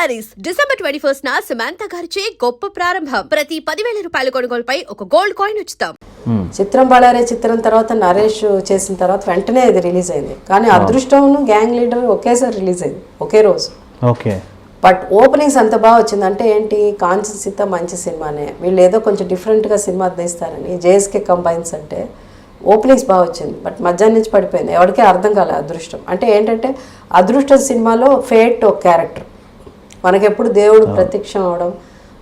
Saris December 21 Samantha గారిచే గొప్ప ప్రారంభం. ప్రతి 10,000 రూపాయల కొనుగోలుపై ఒక గోల్డ్ కాయిన్ ఉచితం. చిత్రం బళారే చిత్రం తర్వాత నరేష్ చేసిన తర్వాత వెంటనే ఇది రిలీజ్ అయింది. కానీ అదృష్టం గ్యాంగ్ లీడర్ ఒకేసారి రిలీజ్ అయింది, ఒకే రోజు. ఓకే. బట్ ఓపెనింగ్స్ అంత బాగా వచ్చింది. అంటే ఏంటి, కాంచన్ సీత మంచి సినిమానే, వీళ్ళు ఏదో కొంచెం డిఫరెంట్గా సినిమా తీస్తారని జేఎస్కే కంబైన్స్ అంటే ఓపెనింగ్స్ బాగా వచ్చింది. బట్ మధ్యాహ్నం నుంచి పడిపోయింది, ఎవరికీ అర్థం కాలే అదృష్టం. అంటే ఏంటంటే అదృష్టం సినిమాలో ఫేట్ ఒక క్యారెక్టర్, మనకెప్పుడు దేవుడు ప్రత్యక్షం అవడం,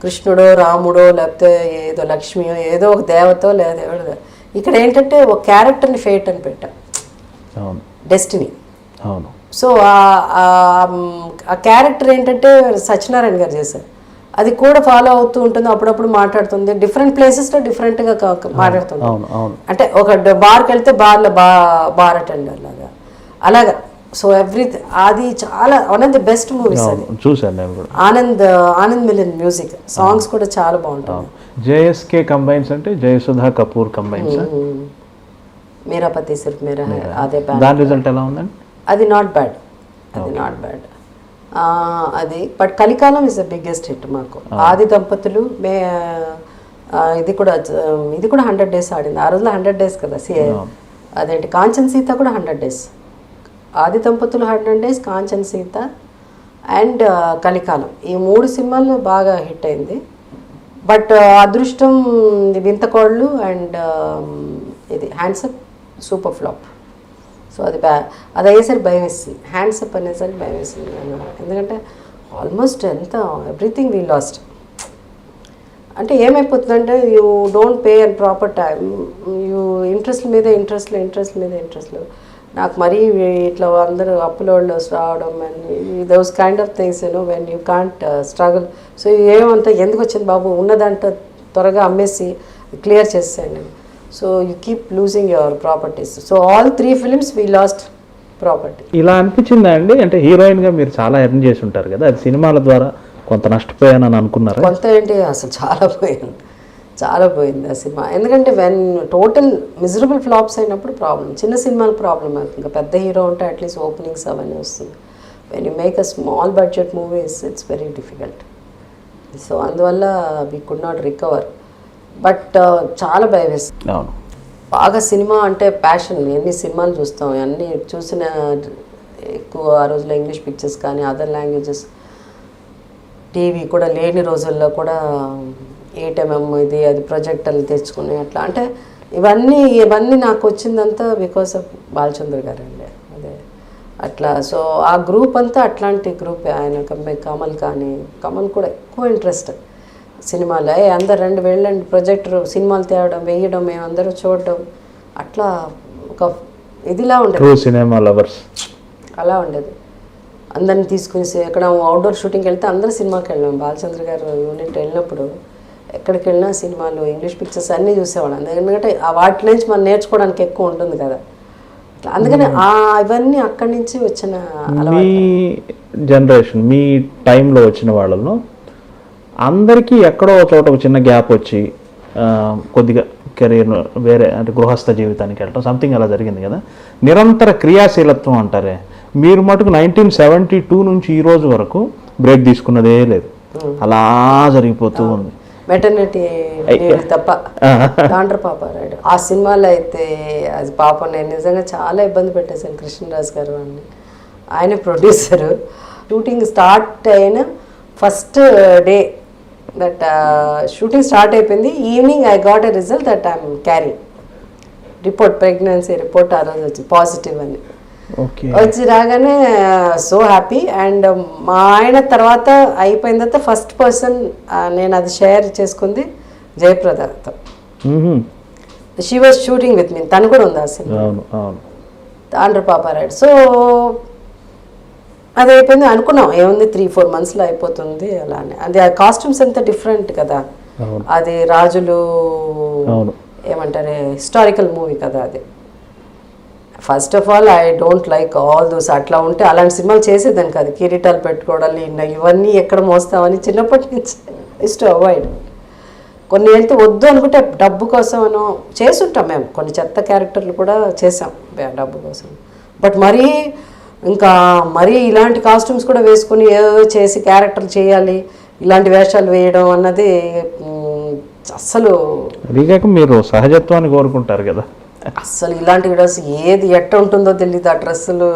కృష్ణుడో రాముడో లేకపోతే ఏదో లక్ష్మియో ఏదో ఒక దేవతో లేదా దేవుడు. ఇక్కడ ఏంటంటే ఒక క్యారెక్టర్ని ఫేట్ అని పెట్టాం, డెస్టినీ. సో ఆ క్యారెక్టర్ ఏంటంటే సత్యనారాయణ గారు చేశారు, అది కూడా ఫాలో అవుతూ ఉంటుంది, అప్పుడప్పుడు మాట్లాడుతుంది, డిఫరెంట్ ప్లేసెస్లో డిఫరెంట్గా మాట్లాడుతుంది. అంటే ఒక బార్కి వెళ్తే బార్లో బార్ అటెండర్ లాగా అలాగా. సో ఎవ్రీథింగ్ అది చాలా one of the best movies. అది చూసాను. ఆనంద్ మిలిన్ మ్యూజిక్, సాంగ్స్ కూడా చాలా బాగుంటాయి. జేఎస్కే కంబైన్స్ అంటే జయసుధా కపూర్ కంబైన్స్. మేరా పతి సిర్ఫ్ మేరా హై, అదే దాని రిజల్ట్ ఎలా ఉందండి? అది నాట్ బ్యాడ్, అది నాట్ బ్యాడ్ అది. బట్ కలికాలం ఇస్ ద బిగ్గెస్ట్ హిట్ మాకు. ఆది దంపతులు ఇది కూడా 100 days ఆడింది. ఆ రోజులో 100 days కదా. అదేంటి కాంచన్ సీత కూడా 100 days. ఆది దంపతులు 100 days, కాంచన్ సీత అండ్ కలికాలం, ఈ 3 సినిమాలు బాగా హిట్ అయింది. బట్ అదృష్టం, వింతకోళ్ళు అండ్ ఇది హ్యాండ్సప్ సూపర్ ఫ్లాప్. సో అది అది అయ్యేసరికి భయం వేసింది, హ్యాండ్సప్ అనేసరికి భయం వేసింది. ఎందుకంటే ఆల్మోస్ట్ ఎంత ఎవ్రీథింగ్ వీ లాస్ట్. అంటే ఏమైపోతుందంటే you don't pay and proper time, you interest మీద ఇంట్రెస్ట్లు. నాకు మరీ ఇట్లా అందరూ అప్పులోళ్ళు రావడం and those kind of things when you can't struggle. So ఏమంతా ఎందుకు వచ్చింది బాబు, ఉన్నదంతా త్వరగా అమ్మేసి క్లియర్ చేసేయండి. So you keep losing your properties. So all 3 films we lost property. ఇలా అనిపించిందా అండి? అంటే హీరోయిన్గా మీరు చాలా ఎర్న్ చేసి ఉంటారు కదా, అది సినిమాల ద్వారా కొంత నష్టపోయానని అనుకున్నారు? కొంత ఏంటి, అసలు చాలా పోయింది ఆ సినిమా. ఎందుకంటే వెన్ టోటల్ మిజరబుల్ ఫ్లాప్స్ అయినప్పుడు ప్రాబ్లం, చిన్న సినిమాలకు ప్రాబ్లం అవుతుంది. ఇంకా పెద్ద హీరో ఉంటే అట్లీస్ట్ ఓపెనింగ్స్ అవన్నీ వస్తుంది. When you make a small budget movies it's very difficult. So అందువల్ల we could not recover. But చాలా భయం వేస్తుంది. బాగా సినిమా అంటే ప్యాషన్, ఎన్ని సినిమాలు చూస్తాం, అన్నీ చూసిన ఎక్కువ. ఆ రోజుల్లో ఇంగ్లీష్ పిక్చర్స్ కానీ అదర్ లాంగ్వేజెస్, టీవీ కూడా లేని రోజుల్లో కూడా 8mm ఇది అది ప్రొజెక్టర్లు తెచ్చుకుని అట్లా. అంటే ఇవన్నీ నాకు వచ్చిందంతా బికాస్ ఆఫ్ బాలచంద్ర గారు అండి, అదే అట్లా. సో ఆ గ్రూప్ అంతా అట్లాంటి గ్రూప్. ఆయన కమల్ కూడా ఎక్కువ ఇంట్రెస్ట్ సినిమాలో. అందరు వెళ్ళండి ప్రొజెక్టర్, సినిమాలు తేవడం, వేయడం, మేమందరూ చూడడం, అట్లా ఒక ఇదిలా ఉండేది. సినిమా లవర్స్ అలా ఉండేది. అందరిని తీసుకుని ఎక్కడ అవుట్డోర్ షూటింగ్కి వెళ్తే అందరూ సినిమాకి వెళ్ళాం. బాలచంద్ర గారు యూనిట్ వెళ్ళినప్పుడు ఎక్కడికి వెళ్ళినా సినిమాలు, ఇంగ్లీష్ పిక్చర్స్ అన్నీ చూసేవాళ్ళం. ఎందుకంటే వాటి నుంచి మనం నేర్చుకోవడానికి ఎక్కువ ఉంటుంది కదా. అందుకని ఇవన్నీ అక్కడి నుంచి వచ్చిన మీ జనరేషన్, మీ టైంలో వచ్చిన వాళ్ళలో అందరికీ ఎక్కడో చోట ఒక చిన్న గ్యాప్ వచ్చి కొద్దిగా కెరీర్ వేరే అంటే గృహస్థ జీవితానికి వెళ్ళటం సంథింగ్ అలా జరిగింది కదా. నిరంతర క్రియాశీలత్వం అంటారే, మీరు మటుకు 1972 నుంచి ఈ రోజు వరకు బ్రేక్ తీసుకున్నదే లేదు, అలా జరిగిపోతూ ఉంది. మెటర్నిటీ తప్ప డాండ్ర పాపారాయుడు ఆ సినిమాలో అయితే అది పాపం నేను నిజంగా చాలా ఇబ్బంది పెట్టేశాను. కృష్ణరాజు గారు అని, ఆయన ప్రొడ్యూసరు. షూటింగ్ స్టార్ట్ అయిన first day that shooting start అయిపోయింది, evening I got a result that I'm carrying report, pregnancy report ఆ రోజు వచ్చి పాజిటివ్ అని వచ్చి రాగానే సో హ్యాపీ. అండ్ మా ఆయన తర్వాత అయిపోయిన తర్వాత ఫస్ట్ పర్సన్ నేను అది షేర్ చేసుకుంది జయప్రదతో. She was shooting with me, తను కూడా ఉంది ఆ సినిమా, డాండ్ర పాపారాయుడు. సో అది అయిపోయింది అనుకున్నాం, ఏముంది 3-4 monthsలో అయిపోతుంది అలానే. అది ఆ కాస్ట్యూమ్స్ అంతా డిఫరెంట్ కదా, అది రాజులు ఏమంటారు హిస్టారికల్ మూవీ కదా అది. First of all I don't like all those. అట్లా ఉంటే అలాంటి సినిమాలు చేసేదానికి అది కిరీటాలు పెట్టుకోవడాలి, ఇవన్నీ ఎక్కడ మోస్తామని చిన్నప్పటి నుంచి ఇస్ టు అవాయిడ్. కొన్ని వెళ్తే వద్దు అనుకుంటే డబ్బు కోసం అనో చేసుంటాం మేము, కొన్ని చెత్త క్యారెక్టర్లు కూడా చేసాం డబ్బు కోసం. బట్ మరీ ఇంకా మరీ ఇలాంటి కాస్ట్యూమ్స్ కూడా వేసుకుని ఏదో చేసి క్యారెక్టర్ చేయాలి, ఇలాంటి వేషాలు వేయడం అన్నది అస్సలు. అదిగాక మీరు సహజత్వాన్ని కోరుకుంటారు కదా. అస్సలు ఇలాంటి డ్రెస్ ఏది ఎట్ట ఉంటుందో తెలియదు. ఆ డ్రెస్సులు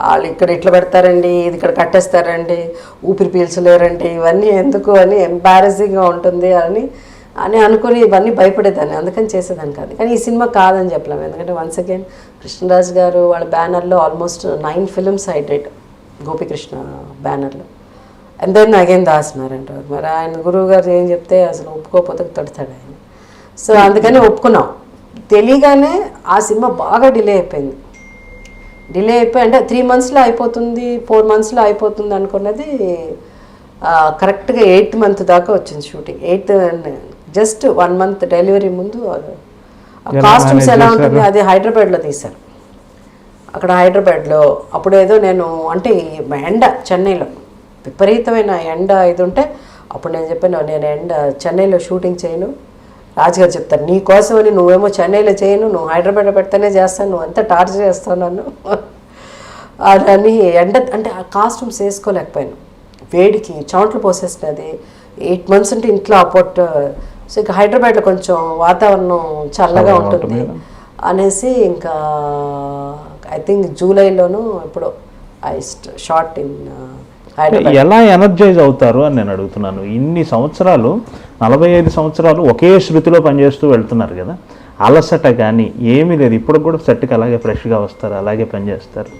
వాళ్ళు ఇక్కడ ఇట్లా పెడతారండి, ఇది ఇక్కడ కట్టేస్తారండి, ఊపిరి పీల్చలేరండి, ఇవన్నీ ఎందుకు అని ఎంబారసింగ్గా ఉంటుంది అని అనుకుని ఇవన్నీ భయపడేదాన్ని, అందుకని చేసేదాన్ని కాదు. కానీ ఈ సినిమా కాదని చెప్పలేము, ఎందుకంటే వన్స్ అగైన్ కృష్ణరాజ్ గారు వాళ్ళ బ్యానర్లో almost 9 films I did, Gopikrishna బ్యానర్లో. అండ్ దెన్ అగైన్ దాసినారంట. మరి ఆయన గురువు గారు ఏం చెప్తే అసలు ఒప్పుకోకపోతే తొడతాడు ఆయన. సో అందుకని ఒప్పుకున్నాం. తెలియగానే ఆ సినిమా బాగా డిలే అయిపోయింది. అంటే 3 monthsలో అయిపోతుంది, 4 monthsలో అయిపోతుంది అనుకున్నది కరెక్ట్గా 8th month దాకా వచ్చింది shooting. 8th just 1 month delivery ముందు. కాస్ట్యూమ్స్ ఎలా ఉంటుంది, అది హైదరాబాద్లో తీశారు. అక్కడ హైదరాబాద్లో అప్పుడు ఏదో నేను అంటే ఎండ చెన్నైలో విపరీతమైన ఎండ ఇది ఉంటే అప్పుడు నేను చెప్పాను, నేను చెన్నైలో షూటింగ్ చేయను. రాజుగారు చెప్తారు, నీ కోసమని నువ్వేమో చెన్నైలో చేయను, నువ్వు హైదరాబాద్లో పెడితేనే చేస్తాను, నువ్వు అంతా టార్చర్ చేస్తావు నన్ను అని. ఎండ అంటే ఆ కాస్ట్యూమ్స్ వేసుకోలేకపోయాను, వేడికి చెమటలు పోసేసినది. 8 months అంటే ఇంట్లో అపోట్. సో ఇక హైదరాబాద్లో కొంచెం వాతావరణం చల్లగా ఉంటుంది అనేసి ఇంకా ఐ థింక్ జూలైలోనూ ఇప్పుడు ఐ షార్ట్ ఇన్ హైదరాబాద్. ఎలా ఎనర్జైజ్ అవుతారు అని నేను అడుగుతున్నాను. ఇన్ని సంవత్సరాలు 45 సంవత్సరాలు ఒకే శృతిలో పనిచేస్తూ వెళ్తున్నారు కదా, అలసట కానీ ఏమీ లేదు. ఇప్పుడు కూడా సెట్కి అలాగే ఫ్రెష్గా వస్తారు, అలాగే పనిచేస్తారు.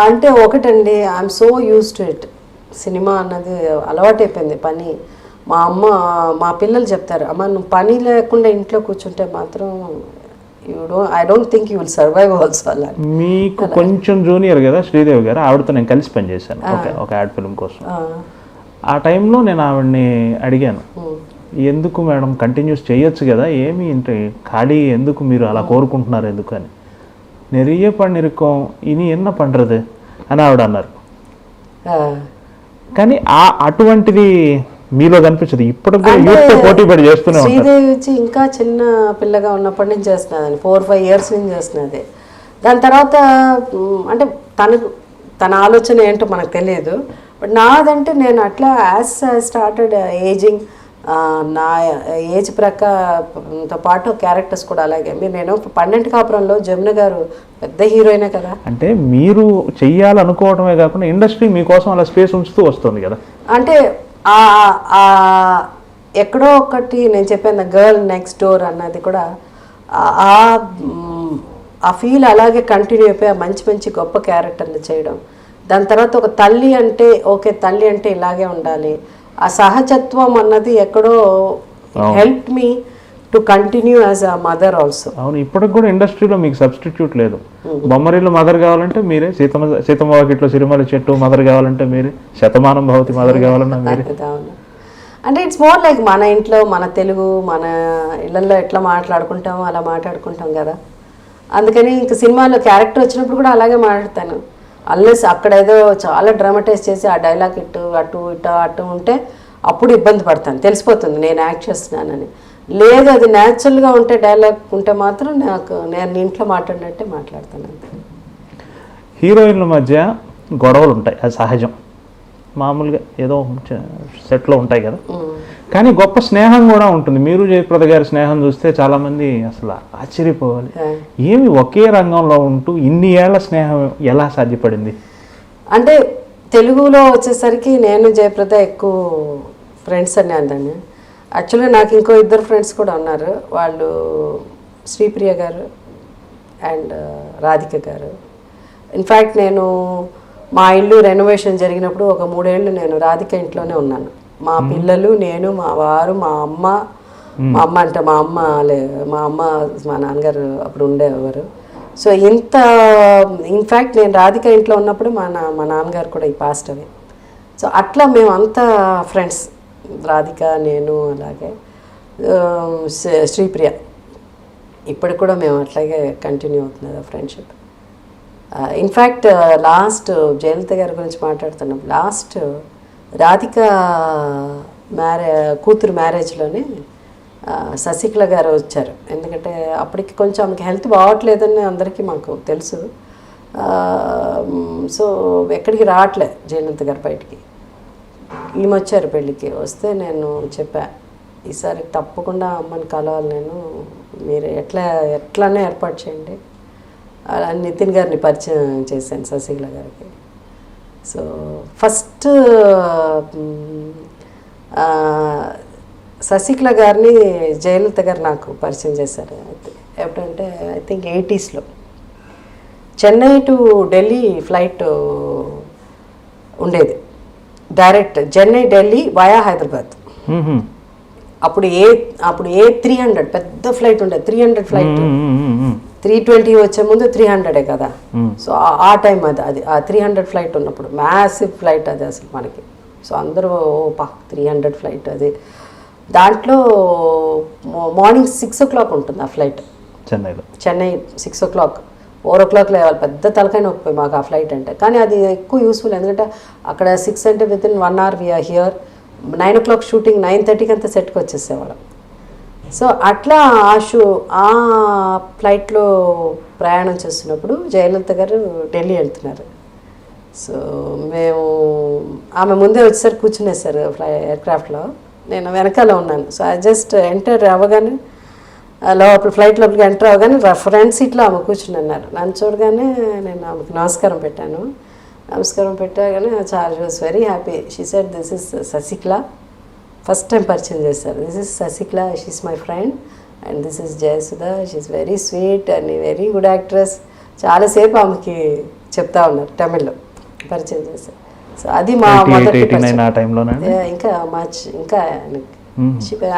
అంటే ఒకటండి, I'm so use to it. Cinema అన్నది అలవాటైపోయింది పని. మా పిల్లలు చెప్తారు, అమ్మ నువ్వు పని లేకుండా ఇంట్లో కూర్చుంటే మాత్రం I don't think you will survive also. అలా మీకు కొంచెం జూనియర్ కదా శ్రీదేవి గారు, ఆవిడతో నేను కలిసి పనిచేశాను ఒక యాడ్ ఫిల్మ్ కోసం. ఆ టైంలో నేను ఆవిడని అడిగాను, ఎందుకు మేడం కంటిన్యూస్ చేయొచ్చు కదా, ఏమి ఇంటి ఖాళీ ఎందుకు మీరు అలా కోరుకుంటున్నారు ఎందుకు అని. నెరియ పనిరుకోం ఇని ఎన్న పండ్రదు అని ఆవిడ అన్నారు. కానీ అటువంటిది మీలో కనిపించదు. ఇప్పటికి కూడా యూత్తో పోటీ పడి చేస్తూనే ఉంటారు. శ్రీదేవి వచ్చి ఇంకా చిన్న పిల్లగా ఉన్నప్పటి నుంచి చేస్తున్నది, 4-5 years నుంచి చేస్తున్నది. దాని తర్వాత అంటే తన ఆలోచన ఏంటో మనకు తెలియదు. బట్ నాదంటే నేను అట్లా యాజ్ స్టార్టెడ్ ఏజింగ్, నా ఏజ్ ప్రకారంతో పాటు క్యారెక్టర్స్ కూడా అలాగే. నేను 12 కాపురంలో జమున గారు పెద్ద హీరోయినే కదా. అంటే మీరు చెయ్యాలనుకోవడమే కాకుండా ఇండస్ట్రీ మీకోసం అలా స్పేస్ ఉంచుతూ వస్తుంది కదా. అంటే ఎక్కడో ఒకటి నేను చెప్పాను, గర్ల్ నెక్స్ట్ డోర్ అన్నది కూడా ఆ ఫీల్ అలాగే కంటిన్యూ అయిపోయి మంచి మంచి గొప్ప క్యారెక్టర్లు చేయడం. దాని తర్వాత ఒక తల్లి అంటే ఓకే, తల్లి అంటే ఇలాగే ఉండాలి, ఆ సహజత్వం అన్నది ఎక్కడో help me to continue as a mother also. అవును, ఇప్పటికి కూడా ఇండస్ట్రీలో మీకు సబ్స్టిట్యూట్ లేదు. బొమ్మరిలో మదర్ కావాలంటే మీరే, సీతమ్మ వాకిట్లో సిరిమల చెట్టు మదర్ కావాలంటే మీరే, శతమానం భవతి మదర్ కావాలన్నా మీరే. అంటే ఇట్స్ మోర్ లైక్ మన ఇంట్లో మన తెలుగు మన ఇళ్ళల్లో ఎట్లా మాట్లాడుకుంటామో అలా మాట్లాడుకుంటాం కదా. అందుకని ఇంక సినిమాలో క్యారెక్టర్ వచ్చినప్పుడు కూడా అలాగే మాట్లాడతాను. అన్లెస్ అక్కడ ఏదో చాలా డ్రామటైజ్ చేసి ఆ డైలాగ్ అటు ఉంటే అప్పుడు ఇబ్బంది పడతాను, తెలిసిపోతుంది నేను యాక్ట్ చేస్తున్నానని. లేదు అది న్యాచురల్గా ఉంటే డైలాగ్ ఉంటే మాత్రం నేను ఇంట్లో మాట్లాడినట్టే మాట్లాడతాను అంతే. హీరోయిన్ల మధ్య గొడవలు ఉంటాయి, అది సహజం, మామూలుగా ఏదో సెట్లో ఉంటాయి కదా. కానీ గొప్ప స్నేహం కూడా ఉంటుంది. మీరు జయప్రద గారి స్నేహం చూస్తే చాలామంది అసలు ఆశ్చర్యపోవాలి, ఏమి ఒకే రంగంలో ఉంటూ ఇన్ని ఏళ్ల స్నేహం ఎలా సాధ్యపడింది? అంటే తెలుగులో వచ్చేసరికి నేను జయప్రద ఎక్కువ ఫ్రెండ్స్ అని అందండి. యాక్చువల్గా నాకు ఇంకో 2 ఫ్రెండ్స్ కూడా ఉన్నారు. వాళ్ళు శ్రీప్రియ గారు అండ్ రాధిక గారు. ఇన్ఫ్యాక్ట్ నేను మా ఇల్లు రెనోవేషన్ జరిగినప్పుడు ఒక 3 ఏళ్ళు నేను రాధిక ఇంట్లోనే ఉన్నాను. మా పిల్లలు, నేను, మా వారు, మా అమ్మ అంటే మా నాన్నగారు అప్పుడు ఉండేవారు. సో ఇన్ఫ్యాక్ట్ నేను రాధిక ఇంట్లో ఉన్నప్పుడు మా నాన్నగారు కూడా ఈ పాస్ట్ అవి. సో అట్లా మేము అంతా ఫ్రెండ్స్, రాధిక నేను అలాగే శ్రీప్రియ ఇప్పటికి కూడా మేము అట్లాగే కంటిన్యూ అవుతున్నది ఆ ఫ్రెండ్షిప్. ఇన్ఫ్యాక్ట్ లాస్ట్ జయలలిత గారి గురించి మాట్లాడుతున్నాం. లాస్ట్ రాధిక కూతురు మ్యారేజ్లోనే శశికళ గారు వచ్చారు. ఎందుకంటే అప్పటికి కొంచెం ఆమెకి హెల్త్ బాగోట్లేదని అందరికీ మాకు తెలుసు. సో ఎక్కడికి రావట్లే జయలలిత గారు బయటికి. ఈమె వచ్చారు పెళ్ళికి. వస్తే నేను చెప్పా, ఈసారి తప్పకుండా అమ్మని కలవాలి నేను, మీరు ఎట్లానే ఏర్పాటు చేయండి. అలా నితిన్ గారిని పరిచయం చేశాను శశికళ గారికి. సో ఫస్ట్ శశికళ గారిని జయలలిత గారు నాకు పరిచయం చేశారు. ఎప్పుడంటే I think 80s Chennai to Delhi flight ఉండేది, డైరెక్ట్ చెన్నై ఢిల్లీ వయా హైదరాబాద్. అప్పుడు ఏ 300 పెద్ద ఫ్లైట్ ఉండేది, 300 ఫ్లైట్. 320 వచ్చే ముందు 300 కదా. సో ఆ టైం అది ఆ 300 ఫ్లైట్ ఉన్నప్పుడు మ్యాసివ్ ఫ్లైట్ అది అసలు మనకి. సో అందరూ 300 ఫ్లైట్ అది. దాంట్లో మార్నింగ్ 6 o'clock ఉంటుంది ఆ ఫ్లైట్. చెన్నై 6 o'clock, 4 o'clock లేవాలి. పెద్ద తలకాయ నొప్పి మాకు ఆ ఫ్లైట్ అంటే. కానీ అది ఎక్కువ యూస్ఫుల్, ఎందుకంటే అక్కడ 6 అంటే within 1 hour we're here. 9 o'clock shooting, 9:30కి అంతా సెట్కి వచ్చేసేవాళ్ళం. సో అట్లా ఆ ఫ్లైట్లో ప్రయాణం చేస్తున్నప్పుడు జయలలిత గారు ఢిల్లీ వెళ్తున్నారు. సో ఆమె ముందే వచ్చేసరికి కూర్చునేసారు ఎయిర్క్రాఫ్ట్లో, నేను వెనకాల ఉన్నాను. సో ఐ జస్ట్ ఎంటర్ అవ్వగానే ఫ్లైట్ లోపలికి ఎంటర్ అవ్వగానే ఫ్రంట్ సీట్లో ఆమె కూర్చుని అన్నారు. నన్ను చూడగానే నేను ఆమెకు నమస్కారం పెట్టాను. నమస్కారం పెట్టగానే చాలా was very happy. She said, this is Sasikala. First time పరిచయం చేశారు. This is Sasikala, she's my friend, and this is Jayasudha, she's very sweet and very good actress. చాలాసేపు ఆమెకి చెప్తా ఉన్నారు తమిళ్లో, పరిచయం చేశారు. సో అది మా మొదటి ఇంకా మార్చ్ ఇంకా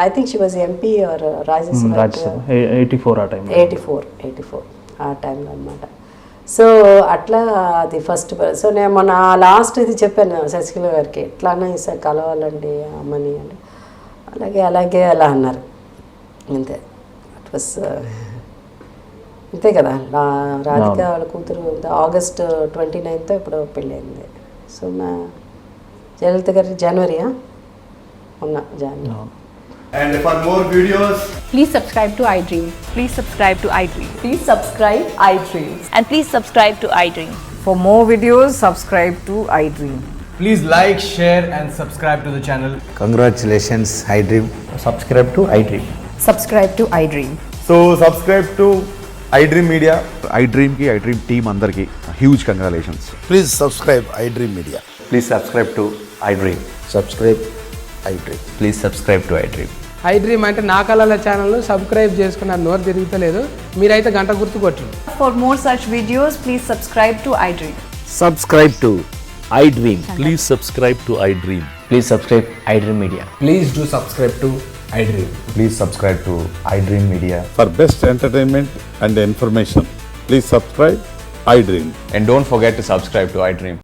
I think she was MP or Rajya Sabha 84 ఆ టైంలో అనమాట. సో అట్లా అది ఫస్ట్. సో నేను మొన్న లాస్ట్ ఇది చెప్పాను శశికళ గారికి, ఎట్లానే ఈసారి కలవాలండి అమ్మని అని. అలాగే అలా అన్నారు. అంతే. ఇట్ వాస్ అంతే కదా. రాధిక వాళ్ళ కూతురు August 29th ఎప్పుడో పెళ్ళయింది. సో మా జయలలిత గారి జనవరి. And for more videos, please subscribe to iDream. Please subscribe to iDream. Please subscribe iDream. And please subscribe to iDream. For more videos, subscribe to iDream. please like, share and subscribe to the channel. Congratulations, iDream. Subscribe to iDream. Subscribe to iDream. So subscribe to iDream Media. iDream team andarki huge congratulations. Please subscribe iDream Media. Please subscribe to iDream. Subscribe iDream. Please subscribe to iDream. iDream అంటే నా కళల ఛానల్ను subscribe చేసుకున్న నోరు తిరుగుతలేదు, మీరైతే గంట గుర్తు కొట్టండి. For more such videos, please subscribe to iDream. Subscribe to iDream. Please subscribe to iDream. Please subscribe iDream Media. Please do subscribe to iDream. Please subscribe to iDream Media. For best entertainment and information, please subscribe iDream. And don't forget to subscribe to iDream.